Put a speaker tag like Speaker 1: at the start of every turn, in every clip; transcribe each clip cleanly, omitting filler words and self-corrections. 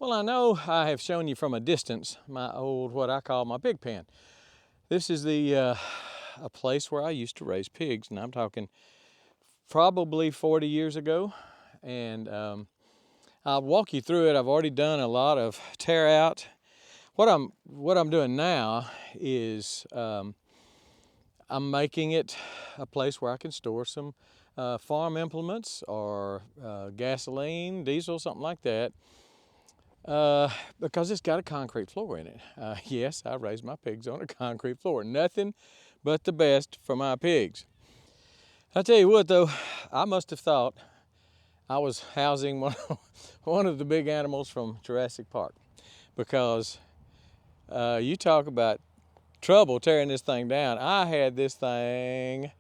Speaker 1: Well, I know I have shown you from a distance my old, what I call my pig pen. This is a place where I used to raise pigs, and I'm talking probably 40 years ago. And I'll walk you through it. I've already done a lot of tear out. What I'm doing now is I'm making it a place where I can store some farm implements or gasoline, diesel, something like that. Because it's got a concrete floor in it. Yes, I raise my pigs on a concrete floor. Nothing but the best for my pigs. I tell you what though, I must have thought I was housing one of the big animals from Jurassic Park, because you talk about trouble tearing this thing down. I had this thing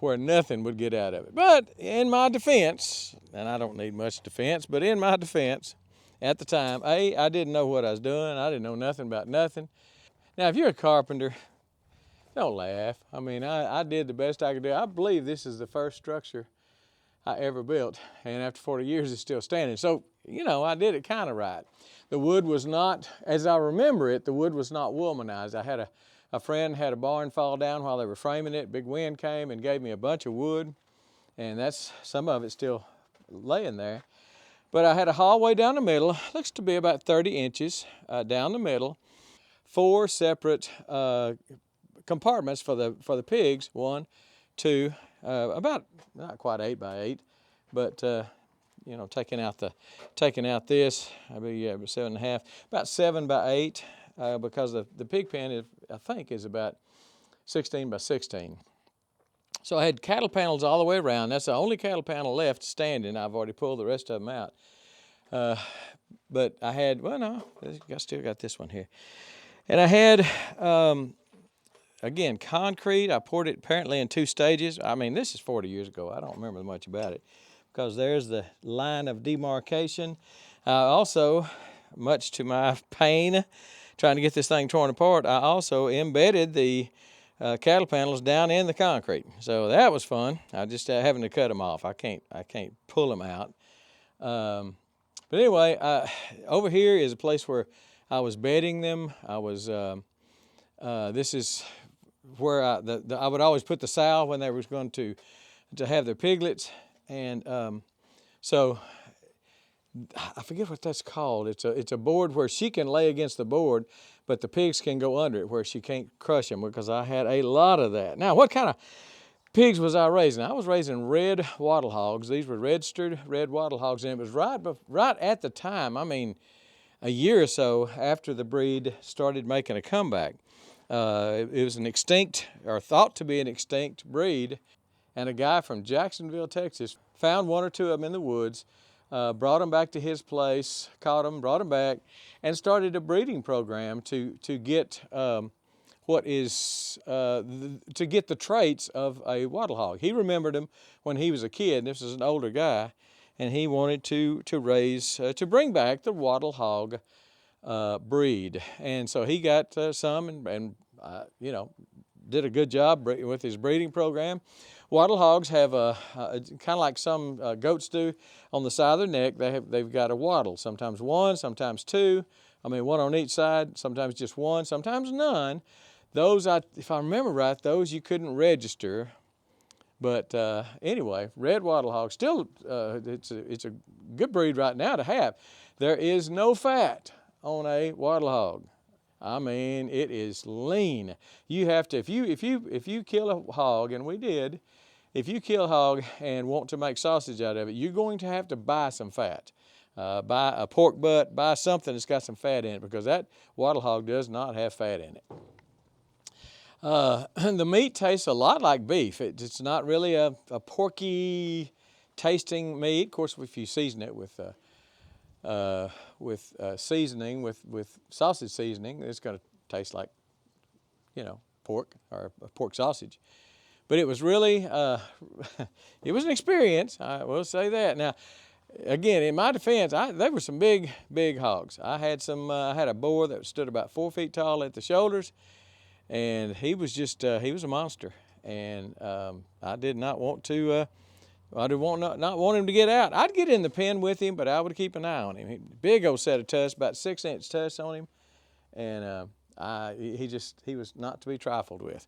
Speaker 1: where nothing would get out of it. But in my defense, and I don't need much defense, but in my defense, at the time, I didn't know what I was doing. I didn't know nothing about nothing. Now, if you're a carpenter, don't laugh. I mean, I did the best I could do. I believe this is the first structure I ever built, and after 40 years, it's still standing. So, you know, I did it kind of right. The wood was not, as I remember it, the wood was not woolmanized. I had a friend had a barn fall down while they were framing it. Big wind came and gave me a bunch of wood, and that's some of it still laying there. But I had a hallway down the middle, looks to be about 30 inches down the middle. 4 separate compartments for the pigs. 1, 2, about not quite 8 by 8, but you know, taking out this, I'd be 7.5, about 7 by 8, because the pig pen is, I think, is about 16 by 16. So I had cattle panels all the way around. That's the only cattle panel left standing. I've already pulled the rest of them out. But I had, well, no, I still got this one here. And I had, again, concrete. I poured it apparently in 2 stages. I mean, this is 40 years ago. I don't remember much about it, because there's the line of demarcation. Also, much to my pain, trying to get this thing torn apart, I also embedded the cattle panels down in the concrete. So that was fun. I just having to cut them off. I can't pull them out. But anyway, over here is a place where I was bedding them. I was this is where I would always put the sow when they were going to have their piglets, and so I forget what that's called. It's a board where she can lay against the board, but the pigs can go under it where she can't crush them, because I had a lot of that. Now, what kind of pigs was I raising? I was raising Red Wattle hogs. These were registered Red Wattle hogs, and it was right at the time, I mean, a year or so after the breed started making a comeback. It was an extinct, or thought to be an extinct breed, and a guy from Jacksonville, Texas, found 1 or 2 of them in the woods, brought them back to his place, caught them, brought them back, and started a breeding program to get to get the traits of a wattle hog. He remembered them when he was a kid. This is an older guy, and he wanted to bring back the wattle hog breed. And so he got some, and you know, did a good job with his breeding program. Wattle hogs have kind of like some goats do on the side of their neck. They've got a wattle, sometimes 1, sometimes 2. I mean, 1 on each side, sometimes just 1, sometimes none. Those, if I remember right, those you couldn't register. But anyway, Red Wattle hog, still, it's a good breed right now to have. There is no fat on a wattle hog. I mean, it is lean. You have to, if you kill a hog, and we did, if you kill a hog and want to make sausage out of it, you're going to have to buy some fat. Buy a pork butt, buy something that's got some fat in it, because that wattle hog does not have fat in it. The meat tastes a lot like beef. It's not really a porky tasting meat. Of course, if you season it with seasoning, with sausage seasoning, it's going to taste like, you know, pork, or a pork sausage. But it was really, it was an experience, I will say that. Now, again, in my defense, they were some big hogs. I had a boar that stood about 4 feet tall at the shoulders, and he was just, he was a monster. And I did not want to I didn't not want him to get out. I'd get in the pen with him, but I would keep an eye on him. Big old set of tusks, about 6-inch tusks on him, and he was not to be trifled with.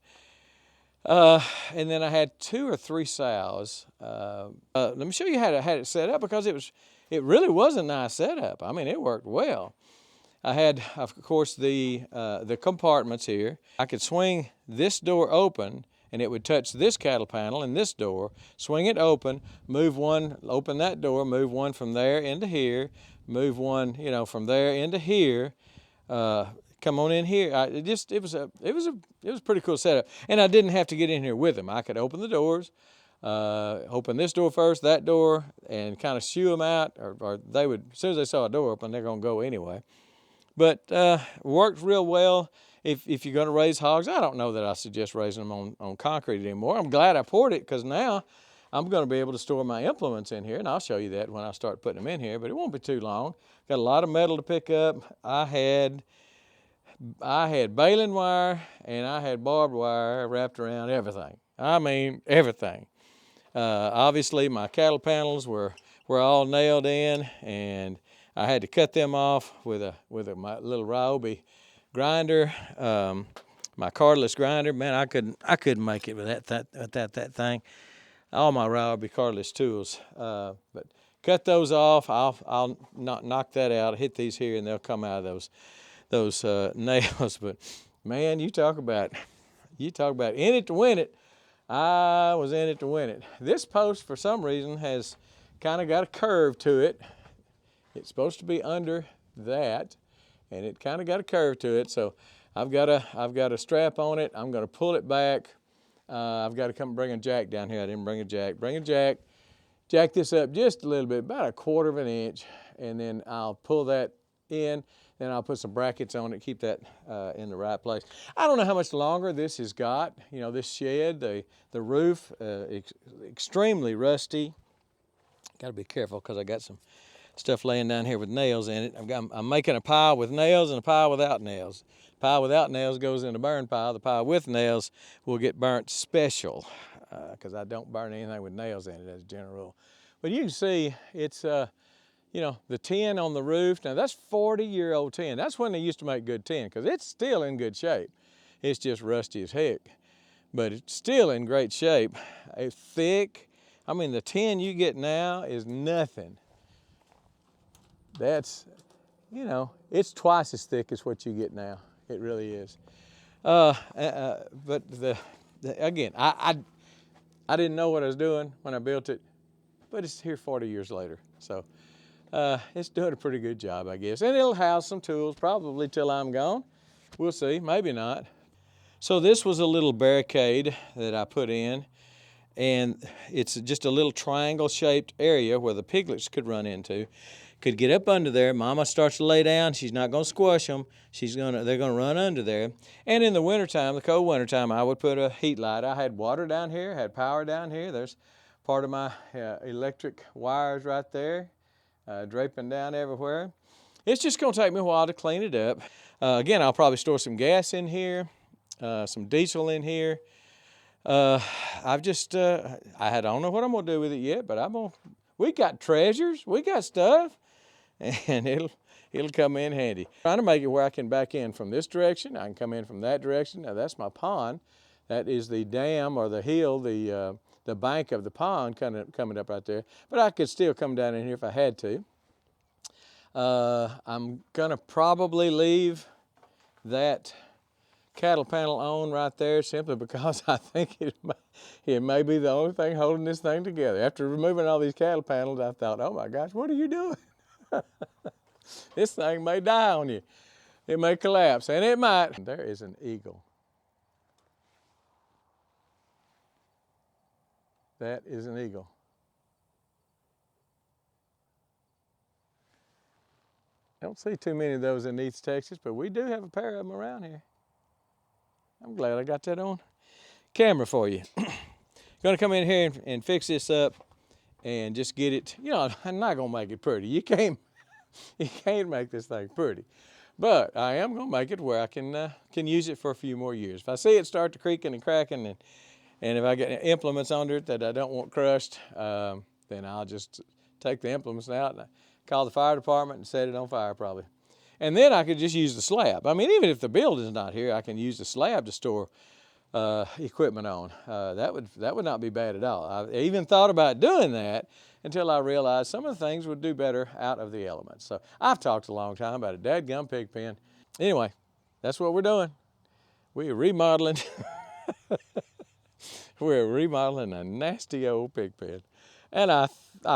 Speaker 1: And then I had 2 or 3 sows. Let me show you how I had it set up, because it really was a nice setup. I mean, it worked well. I had, of course, the compartments here. I could swing this door open, and it would touch this cattle panel and this door. Swing it open, move one, open that door, move one from there into here, move one, from there into here. Come on in here. It was a pretty cool setup, and I didn't have to get in here with them. I could open the doors, open this door first, that door, and kind of shoo them out, or they would, as soon as they saw a door open, they're gonna go anyway. But worked real well. If you're gonna raise hogs, I don't know that I suggest raising them on concrete anymore. I'm glad I poured it, because now I'm gonna be able to store my implements in here, and I'll show you that when I start putting them in here, but it won't be too long. Got a lot of metal to pick up. I had baling wire, and I had barbed wire wrapped around everything. I mean, everything. Obviously, my cattle panels were all nailed in, and I had to cut them off with my little Ryobi grinder, my cordless grinder. Man, I couldn't make it with that thing. All my Ryobi cordless tools, but cut those off. I'll knock that out. Hit these here, and they'll come out of those nails. But man, you talk about in it to win it. I was in it to win it. This post, for some reason, has kind of got a curve to it. It's supposed to be under that, and it kind of got a curve to it. So I've got a strap on it. I'm going to pull it back. I've got to come bring a jack down here. I didn't bring a jack. Bring a jack. Jack this up just a little bit, about 1/4 of an inch, and then I'll pull that in. Then I'll put some brackets on it, keep that in the right place. I don't know how much longer this has got. This shed, the roof, extremely rusty. Got to be careful, because I got some stuff laying down here with nails in it. I'm making a pile with nails and a pile without nails. Pile without nails goes in the burn pile. The pile with nails will get burnt special, because I don't burn anything with nails in it as a general rule. But you can see it's, the tin on the roof. Now that's 40-year-old tin. That's when they used to make good tin, because it's still in good shape. It's just rusty as heck, but it's still in great shape. It's thick. I mean, the tin you get now is nothing. That's, it's twice as thick as what you get now. It really is. But again, I didn't know what I was doing when I built it, but it's here 40 years later. So it's doing a pretty good job, I guess. And it'll house some tools probably till I'm gone. We'll see, maybe not. So this was a little barricade that I put in, and it's just a little triangle shaped area where the piglets could run into. Could get up under there. Mama starts to lay down. She's not going to squash them. They're going to run under there. And in the wintertime, the cold wintertime, I would put a heat light. I had water down here, had power down here. There's part of my electric wires right there, draping down everywhere. It's just going to take me a while to clean it up. Again, I'll probably store some gas in here, some diesel in here. I don't know what I'm going to do with it yet, but we got treasures, we got stuff. And it'll come in handy. Trying to make it where I can back in from this direction. I can come in from that direction. Now that's my pond. That is the dam or the hill, the bank of the pond coming up right there. But I could still come down in here if I had to. I'm gonna probably leave that cattle panel on right there, simply because I think it may be the only thing holding this thing together. After removing all these cattle panels, I thought, oh my gosh, what are you doing? This thing may die on you. It may collapse, and it might. There is an eagle. That is an eagle. I don't see too many of those in East Texas, but we do have a pair of them around here. I'm glad I got that on camera for you. Gonna come in here and fix this up and just get it, I'm not gonna make it pretty. You can't make this thing pretty. But I am gonna make it where I can use it for a few more years. If I see it start to creaking and cracking And if I get implements under it that I don't want crushed, then I'll just take the implements out and call the fire department and set it on fire probably. And then I could just use the slab. I mean, even if the building's not here, I can use the slab to store equipment on. That would not be bad at all. I even thought about doing that until I realized some of the things would do better out of the elements. So I've talked a long time about a dadgum pig pen. Anyway, that's what we're doing. We're remodeling. We're remodeling a nasty old pig pen. And I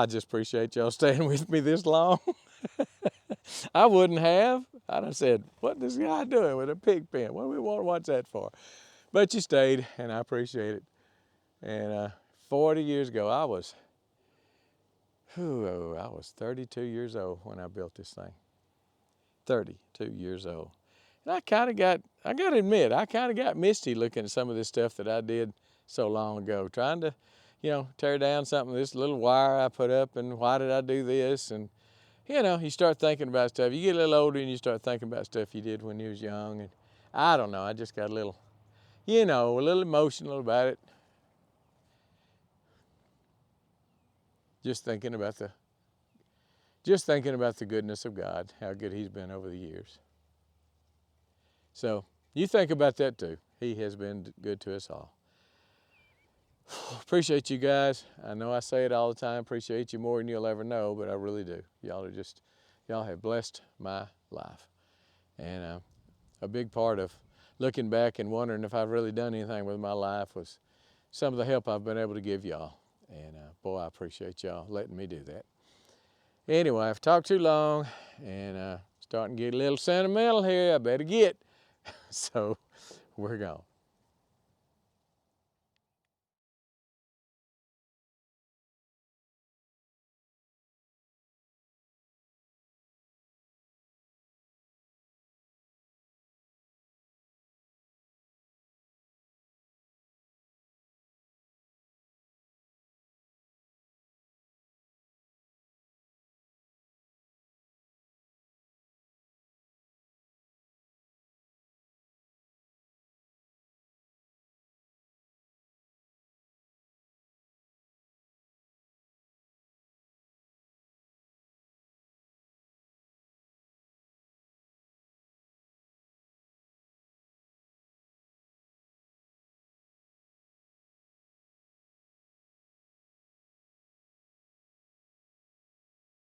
Speaker 1: just appreciate y'all staying with me this long. I wouldn't have. I'd have said, what is this guy doing with a pig pen? What do we want to watch that for? But you stayed, and I appreciate it. And 40 years ago, I was 32 years old when I built this thing. 32 years old. And I got to admit, I kind of got misty looking at some of this stuff that I did so long ago, trying to, tear down something, this little wire I put up, and why did I do this? And, you start thinking about stuff. You get a little older and you start thinking about stuff you did when you was young. And I don't know, I just got a little emotional about it. Just thinking about the goodness of God, how good He's been over the years. So you think about that too. He has been good to us all. Appreciate you guys. I know I say it all the time, appreciate you more than you'll ever know, but I really do. Y'all have blessed my life. And a big part of looking back and wondering if I've really done anything with my life was some of the help I've been able to give y'all. And boy, I appreciate y'all letting me do that. Anyway, I've talked too long and starting to get a little sentimental here. I better get. So we're gone.